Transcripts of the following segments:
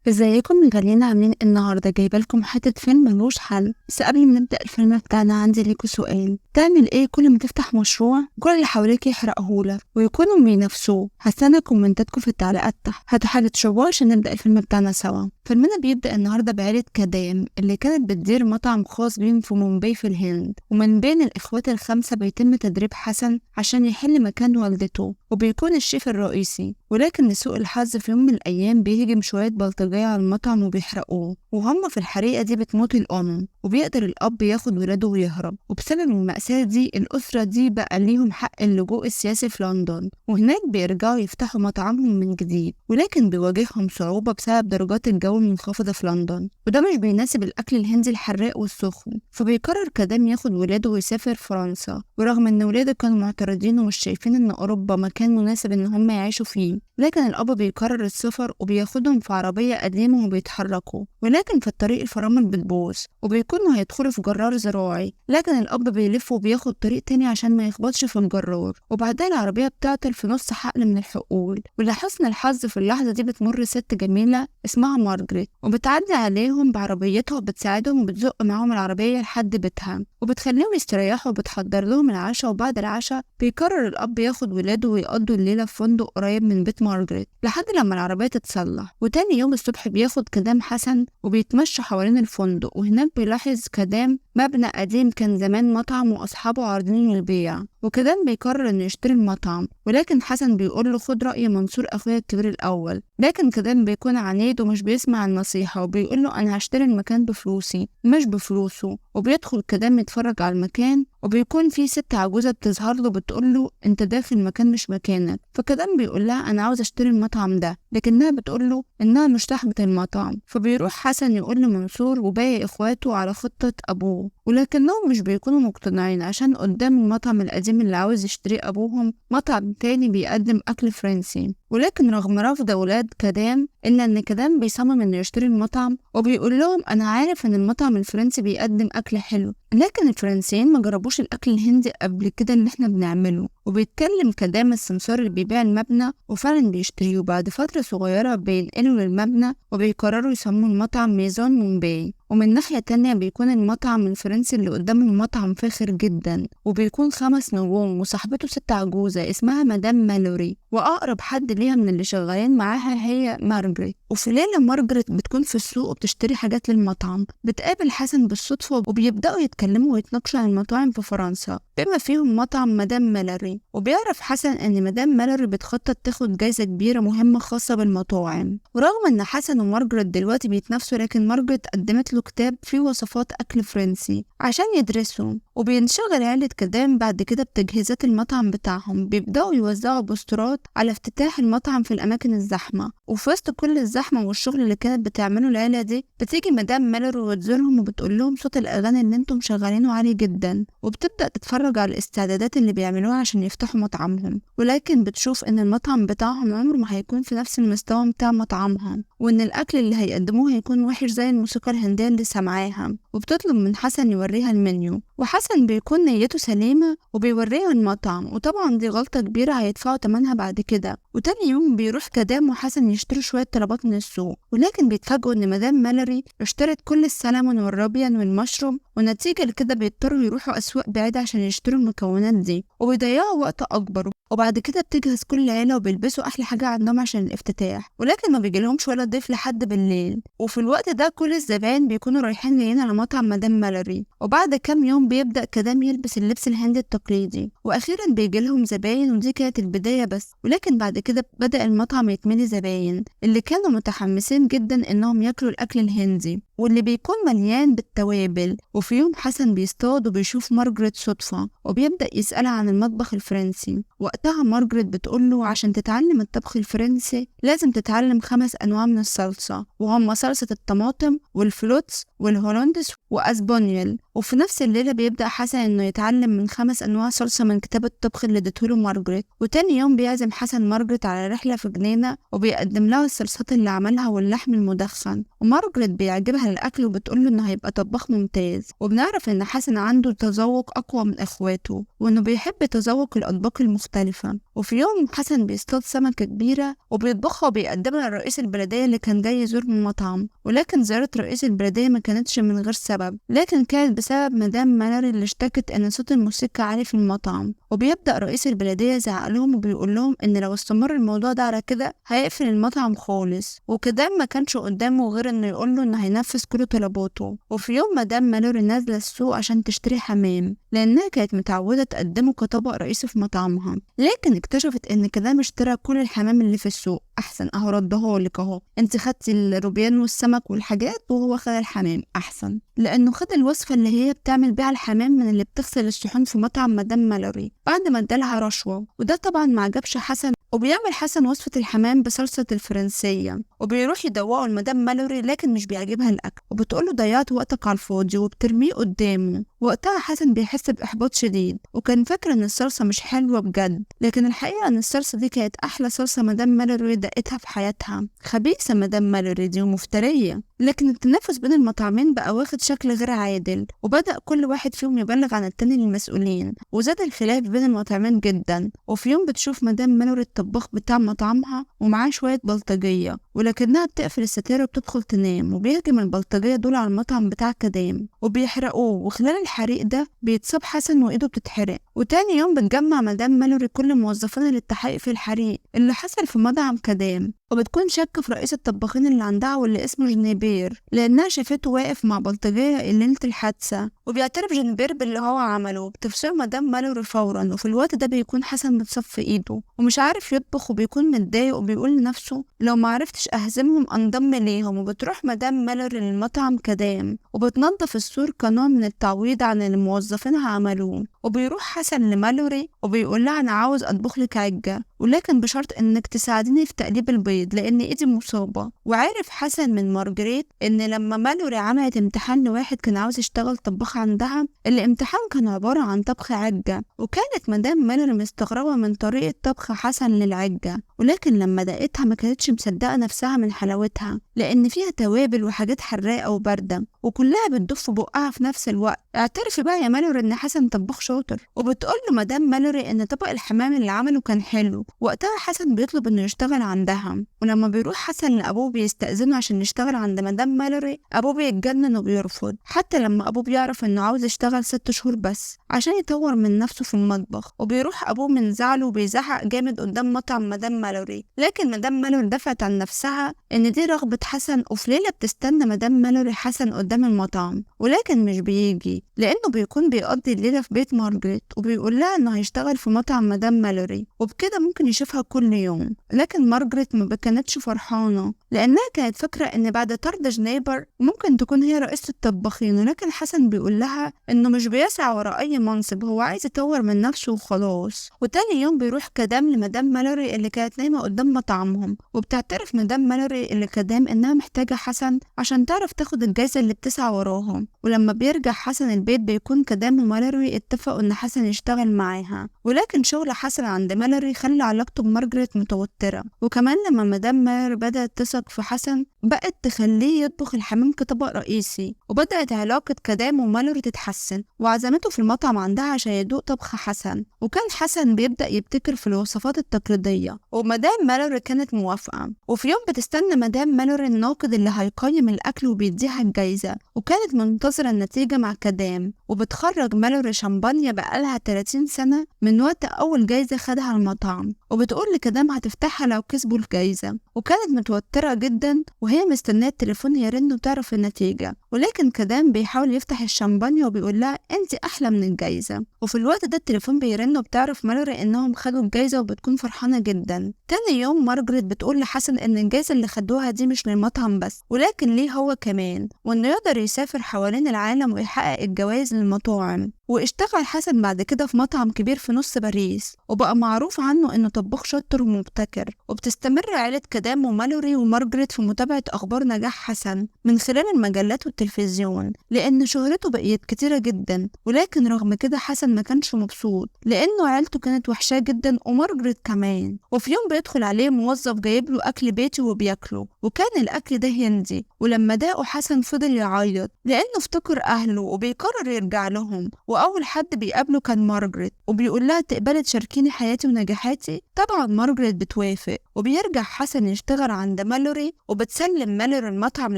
ازيكم؟ خلينا عاملين النهارده جايبه لكم حته فيلم ملوش حل. بس قبل ما نبدا الفيلم بتاعنا عندي ليكوا سؤال: تعمل ايه كل ما تفتح مشروع كل اللي حواليك يحرقهولك ويكونوا بينافسوه؟ هستنى كومنتاتكم في التعليقات تحت. هاتوا حاجه تشربوها عشان نبدا الفيلم بتاعنا سوا. فيلمنا بيبدا النهارده بعيله كدام اللي كانت بتدير مطعم خاص بيهم في مومباي في الهند، ومن بين الاخوات الخمسه بيتم تدريب حسن عشان يحل مكان والدته وبيكون الشيف الرئيسي. ولكن لسوء الحظ في يوم من الأيام بيهجم شوية بلطجية على المطعم وبيحرقوه، وهم في الحريقة دي بتموت الأم وبيقدر الأب ياخد ولاده ويهرب. وبسبب المأساة دي الأسرة دي بقى ليهم حق اللجوء السياسي في لندن، وهناك بيرجعوا يفتحوا مطعمهم من جديد. ولكن بيواجههم صعوبة بسبب درجات الجو المنخفضة في لندن، وده مش بيناسب الأكل الهندي الحراق والسخن. فبيقرر كدام ياخد ولاده ويسافر فرنسا، ورغم إن ولاده كانوا معترضين ومش شايفين إن أوروبا مكان مناسب إن هم يعيشوا فيه، لكن الأب بيقرر السفر وبياخدهم في عربية قديمة وبيتحركوا. ولكن في الطريق الفرامل بتبوظ وبيكونوا هيدخلوا في جرار زراعي، لكن الأب بيلف وبياخد طريق تاني عشان ما يخبطش في الجرار. وبعدها العربية بتعطل في نص حقل من الحقول، ولحسن الحظ في اللحظة دي بتمر ست جميلة اسمها مارجريت وبتعدي عليهم بعربيتها وبتساعدهم وبتزق معاهم العربية لحد بيتها وبتخليهم يستريحوا وبتحضر لهم العشاء. وبعد العشاء بيقرر الأب ياخد ولاده ويقضوا الليلة في فندق قريب من بيت مارجريت لحد لما العربية تتصلح. وتاني يوم الصبح بياخد كدام حسن وبيتمشى حوالين الفندق، وهناك بيلاحظ كدام مبنى قديم كان زمان مطعم وأصحابه عارضينه للبيع. وكدام بيقرر إنه يشتري المطعم، ولكن حسن بيقول له خد رأي منصور أخويا الكبير الأول. لكن كدام بيكون عنيد ومش بيسمع النصيحة وبيقول له أنا هشتري المكان بفلوسي مش بفلوسه. وبيدخل كدام يتفرج على المكان، وبيكون في ست عجوزة بتظهر له بتقول له انت داخل مكان مش مكانك. فكدام بيقول لها انا عاوز اشتري المطعم ده، لكنها بتقول له انها مش صاحبة المطعم. فبيروح حسن يقول لمنصور وباقي اخواته على خطة ابوه، ولكنهم مش بيكونوا مقتنعين عشان قدام المطعم القديم اللي عاوز يشتريه ابوهم مطعم تاني بيقدم اكل فرنسي. ولكن رغم رفض اولاد كدام الا ان كدام بيصمم انه يشتري المطعم، وبيقول لهم انا عارف ان المطعم الفرنسي بيقدم اكل حلو، لكن الفرنسيين ما جربوش الاكل الهندي قبل كده اللي احنا بنعمله. وبيتكلم كدام السمسار اللي بيبيع المبنى وفعلا بيشتريه. وبعد فترة صغيرة بينقلوا للمبنى وبيقرروا يسموا المطعم ميزون مومباي. ومن ناحية تانية بيكون المطعم الفرنسي اللي قدام المطعم فاخر جدا، وبيكون 5 نجوم وصاحبته ست عجوزة اسمها مدام مالوري، وأقرب حد ليها من اللي شغالين معاها هي مارجريت. وفي ليلة مارجريت بتكون في السوق وبتشتري حاجات للمطعم، بتقابل حسن بالصدفة وبيبدأوا يتكلموا ويتناقشوا عن المطاعم في فرنسا بما فيهم مطعم مدام مالوري. وبيعرف حسن ان مدام مالوري بتخطط تاخد جايزة كبيرة مهمة خاصة بالمطاعم. ورغم ان حسن ومارجريت دلوقتي بيتنافسوا، لكن مارجريت قدمت له كتاب فيه وصفات اكل فرنسي عشان يدرسه. وبينشغل عيلة كدام بعد كده بتجهيزات المطعم بتاعهم، بيبدأوا يوزعوا بوسترات على افتتاح المطعم في الاماكن الزحمة. وفي وسط كل الزحمة والشغل اللي كانت بتعمله العيلة دي بتيجي مدام مالوري وتزورهم وبتقول لهم صوت الاغاني اللي انتم شغالينه عالي جدا، وبتبدأ تتفرج على الاستعدادات اللي بيعملوها عشان يفتحوا مطعمهم. ولكن بتشوف ان المطعم بتاعهم عمره ما هيكون في نفس المستوى بتاع مطعمها، وان الاكل اللي هيقدموه هيكون وحش زي الموسيقى الهندية اللي سمعاها. وبتطلب من حسن يوريها المنيو، وحسن بيكون نيته سليمة وبيوريها المطعم، وطبعا دي غلطة كبيرة هيدفعوا تمنها بعد كده. وتاني يوم بيروح كدام وحسن يشتروا شوية طلبات من السوق، ولكن بيتفاجئوا ان مدام مالوري اشترت كل السلمون والرابيان والمشروم، ونتيجة لكده بيضطروا يروحوا أسواق بعيدة عشان يشتروا المكونات دي وبيضيعوا وقت أكبر. وبعد كده بتجهز كل عيلة وبيلبسوا أحلى حاجة عندهم عشان الافتتاح، ولكن ما بيجيلهمش ولا ضيف لحد بالليل. وفي الوقت ده كل الزبائن بيكونوا رايحين جايين على مطعم مدام مالوري. وبعد كام يوم بيبدأ كدام يلبس اللبس الهندي التقليدي، وأخيرا بيجيلهم زباين، ودي كانت البداية بس. ولكن بعد كده بدأ المطعم يتملي زباين اللي كانوا متحمسين جدا إنهم ياكلوا الأكل الهندي واللي بيكون مليان بالتوابل. وفي يوم حسن بيصطاد وبيشوف مارجريت صدفة وبيبدأ يسألها عن المطبخ الفرنسي. وقتها مارجريت بتقوله عشان تتعلم الطبخ الفرنسي لازم تتعلم 5 أنواع من الصلصة، وهم صلصة الطماطم والفلوتس والهولندس وأسبانيول. وفي نفس الليلة بيبدأ حسن إنه يتعلم من 5 أنواع صلصة من كتاب الطبخ اللي اديتهوله مارجريت. وتاني يوم بيعزم حسن مارجريت على رحلة في جنينة وبيقدم لها الصلصات اللي عملها واللحم المدخن، ومارجريت بيعجبها الأكل وبتقوله إنه هيبقى طباخ ممتاز. وبنعرف إن حسن عنده تذوق أقوى من إخواته وإنه بيحب تذوق الأطباق المختلفة. وفي يوم حسن بيصطاد سمكة كبيرة وبيطبخها وبيقدمها لرئيس البلدية اللي كان جاي يزور المطعم. ولكن زيارة رئيس البلدية ما كانتش من غير سبب، لكن كانت بسبب مدام مالوري اللي اشتكت ان صوت الموسيقى عالي في المطعم. وبيبدأ رئيس البلدية يزعق لهم وبيقول لهم ان لو استمر الموضوع ده على كده هيقفل المطعم خالص. وكده ما كانش قدامه غير انه يقول له انه هينفذ كل طلباته. وفي يوم مدام مالوري نازلة السوق عشان تشتري حمام لانها كانت متعودة تقدمه كطبق رئيسي في مطعمها، لكن اكتشفت ان كده اشترى كل الحمام اللي في السوق. احسن اهو ردهولك لك اهو، انت خدتي الروبيان والسمك والحاجات وهو خد الحمام. احسن لانه خد الوصفه اللي هي بتعمل بيها الحمام من اللي بتغسل الصحون في مطعم مدام مالوري بعد ما ادالها رشوه. وده طبعا ما عجبش حسن، وبيعمل حسن وصفة الحمام بصلصة الفرنسية وبيروح يدوقه لمدام مالوري، لكن مش بيعجبها الأكل وبتقوله ضيعت وقتك على الفاضي وبترميه قدامه. وقتها حسن بيحس بإحباط شديد وكان فاكر إن الصلصة مش حلوة بجد، لكن الحقيقة إن الصلصة دي كانت أحلى صلصة مدام مالوري دقتها في حياتها. خبيثة مدام مالوري دي ومفترية. لكن التنافس بين المطعمين بقى واخد شكل غير عادل وبدأ كل واحد فيهم يبلغ عن التاني للمسؤولين، وزاد الخلاف بين المطعمين جدا. وفي يوم بتشوف مدام مالوري الطباخ بتاع مطعمها ومعاه شوية بلطجية، ولكنها بتقفل الستارة وبتدخل تنام، وبيهجم البلطجية دول على المطعم بتاع كدام وبيحرقوه. وخلال الحريق ده بيتصاب حسن وإيده بتتحرق. وتاني يوم بتجمع مدام مالوري كل موظفين للتحقيق في الحريق اللي حصل في مطعم كدام، وبتكون شاكة في رئيس الطباخين اللي عندها واللي اسمه جنيبير لأنها شافته واقف مع بلطجية ليلة الحادثة. وبيعترف جنيبير باللي هو عمله، بتفصله مدام مالوري فورا. وفي الوقت ده بيكون حسن متصاب في ايده ومش عارف يطبخ وبيكون متضايق وبيقول لنفسه لو ما عرفتش أهزمهم أنضم ليهم. وبتروح مدام مالوري للمطعم كدام وبتنظف السور كنوع من التعويض عن اللي موظفينها عملوه. وبيروح حسن لمالوري وبيقول لها أنا عاوز أطبخ لك عجة، ولكن بشرط إنك تساعديني في تقليب البيض لأن إيدي مصابة. وعارف حسن من مارجريت إن لما مالوري عملت امتحان لواحد كان عاوز يشتغل طباخ عندها، الامتحان كان عبارة عن طبخ عجة، وكانت مدام مالوري مستغربة من طريقة طبخ حسن للعجة. ولكن لما دقتها ما كانتش مصدقة نفسها من حلاوتها لأن فيها توابل وحاجات حراقة وباردة وكلها بتدف في بقها في نفس الوقت. اعترفي بقى يا مالوري إن حسن طباخ شاطر. وبتقول له مدام مالوري إن طبق الحمام اللي عمله كان حلو. وقتها حسن بيطلب إنه يشتغل عندها، ولما بيروح حسن لأبوه بيستأذنه عشان يشتغل عند مدام مالوري أبوه بيتجنن وبيرفض، حتى لما أبوه بيعرف إنه عاوز يشتغل 6 شهور بس عشان يطور من نفسه في المطبخ. وبيروح أبوه من زعله وبيزعق جامد قدام مطعم مدام مالوري، لكن مدام مالوري دفعت عن نفسها إن دي رغبة حسن. وفي ليلة بتستنى مدام مالوري حسن قدام المطعم، ولكن مش بيجي لأنه بيكون بيقضي الليلة في بيت مارجريت وبيقول لها إنه هيشتغل في مطعم مدام مالوري وبكده ممكن يشوفها كل يوم. لكن مارجريت ما كانتش فرحانة لأنها كانت فاكرة إن بعد طرد جنيبر ممكن تكون هي رئيسة الطباخين. ولكن حسن بيقول لها إنه مش بيسعى ورا أي منصب، هو عايز يطور من نفسه وخلاص. وتاني يوم بيروح كدام لمدام مالوري اللي كانت نايمة قدام مطعمهم، وبتعترف مدام مالوري اللي كدام إنها محتاجة حسن عشان تعرف تاخد الجايزة اللي بتسعى وراهم. ولما بيرجع حسن البيت بيكون كدام ومالوري اتفقوا إن حسن يشتغل معاها، ولكن شغل حسن عند مالوري خلى علاقته بمارجريت متوترة. وكمان لما مدام مالوري بدأت تثق في حسن بقت تخليه يطبخ الحمام كطبق رئيسي، وبدأت علاقة كدام ومالوري تتحسن وعزمته في المطعم عندها عشان يدوق طبخ حسن. وكان حسن بيبدأ يبتكر في الوصفات التقليدية ومدام مالوري كانت موافقة. وفي يوم بتستنى مدام مالوري الناقد اللي هيقيم الأكل وبيديها الجايزة، وكانت منتظرة النتيجة مع كدام. وبتخرج مالوري شمبانيا بقالها 30 سنة من وقت أول جايزة خدها المطعم، وبتقول لكدام هتفتحها لو كسبوا الجايزة. وكانت متوترة جدا وهي مستنية التليفون يرن وتعرف النتيجة، ولكن كدام بيحاول يفتح الشمبانيا وبيقول لها انت أحلى من الجايزة. وفي الوقت ده التليفون بيرن وبتعرف مالوري انهم خدوا الجايزة وبتكون فرحانة جدا. تاني يوم مارجريت بتقول لحسن ان الجايزة اللي خدوها دي مش للمطعم بس ولكن ليه هو كمان، وانه يقدر يسافر حوالين العالم ويحقق الجوائز للمطاعم. واشتغل حسن بعد كده في مطعم كبير في نص باريس، وبقى معروف عنه إنه طباخ شاطر ومبتكر. وبتستمر عائلة كادام ومالوري ومارجريت في متابعة أخبار نجاح حسن من خلال المجلات والتلفزيون، لأن شهرته بقيت كتيرة جدا. ولكن رغم كده حسن ما كانش مبسوط، لأنه عيلته كانت وحشاه جدا ومارجريت كمان. وفي يوم بيدخل عليه موظف جايب له أكل بيتي وبياكله، وكان الأكل ده هندي. ولما داقه حسن فضل يعيط لأنه افتكر أهله وبيقرر يرجع لهم. وأول حد بيقابله كان مارجريت، وبيقول لها تقبلي تشاركيني حياتي ونجاحاتي؟ طبعا مارجريت بتوافق، وبيرجع حسن يشتغل عند مالوري، وبتسلم مالوري المطعم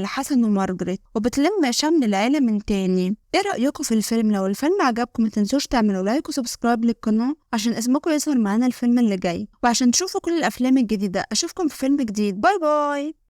لحسن ومارجريت، وبتلم شمل العيلة من تاني. ايه رأيكم في الفيلم؟ لو الفيلم عجبكم ما تنسوش تعملوا لايك وسبسكرايب للقناة عشان اسمكم يظهر معانا الفيلم اللي جاي، وعشان تشوفوا كل الأفلام الجديدة. أشوفكم في فيلم جديد. باي باي.